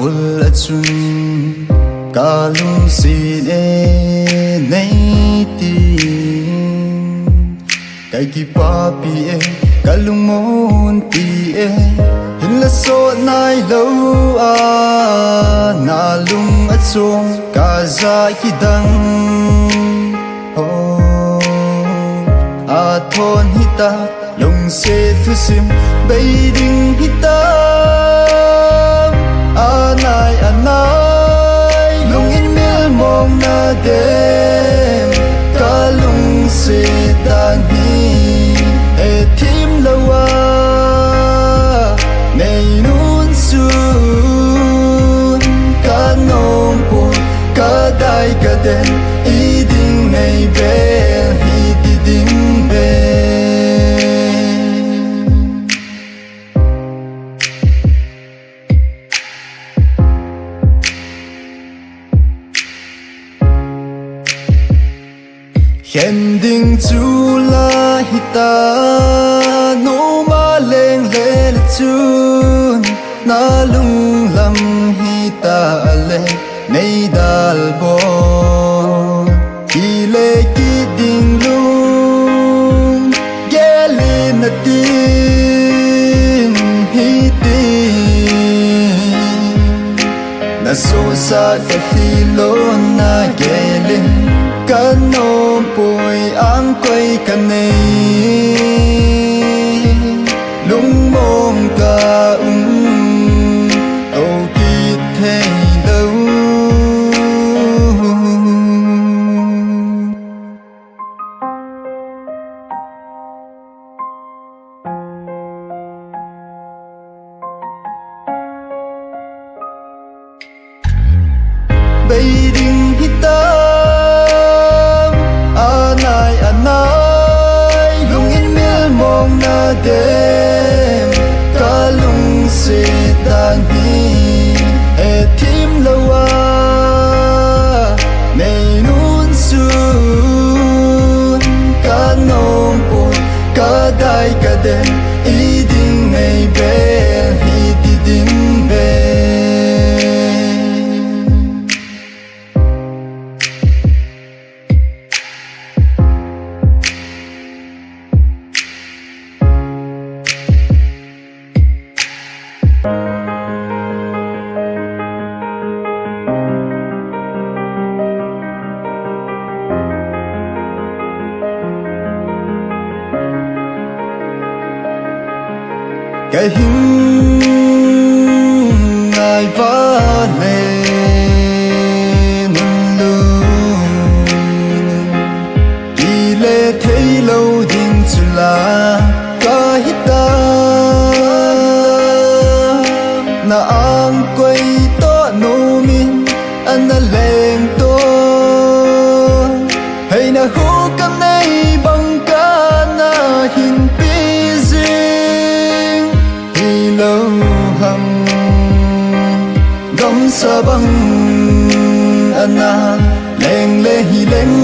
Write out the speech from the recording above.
bul achun kalung sin e nei ti kai ki pa pi e kalung mon ti e hin la so nai lo a na lung achung ka za ki dang a thon hita lung se thu sim bay ding hita anai lung in mil mong na dem ka lung se tan hi e thim lawa nei nun sun ka nom po ka dai ka den I ding nei bel hi ti ding bel khen ding chu la hita no ma leng le le chun na lung lam hita le nei dal bo ki le ki ding lung ge le na tin hi tin na so sa ka fi lo na ge le kan nom poi ang quay kan nei lung mong ka ô ki thay đâu bay ding hita lung in mil mong na dem ka lung se tan hi e thim lawa nei nun sun ka nom po ka dai ka den I ding nei bel hi ti ding bel cái hình ai vã lên luôn đi lệ thấy lâu đình chỉ là cả hít ta na ang quay to no min anh na lên to hay na hu cam nay bằng ca na hin lâu hầm gom sa băng ana leng le hi leng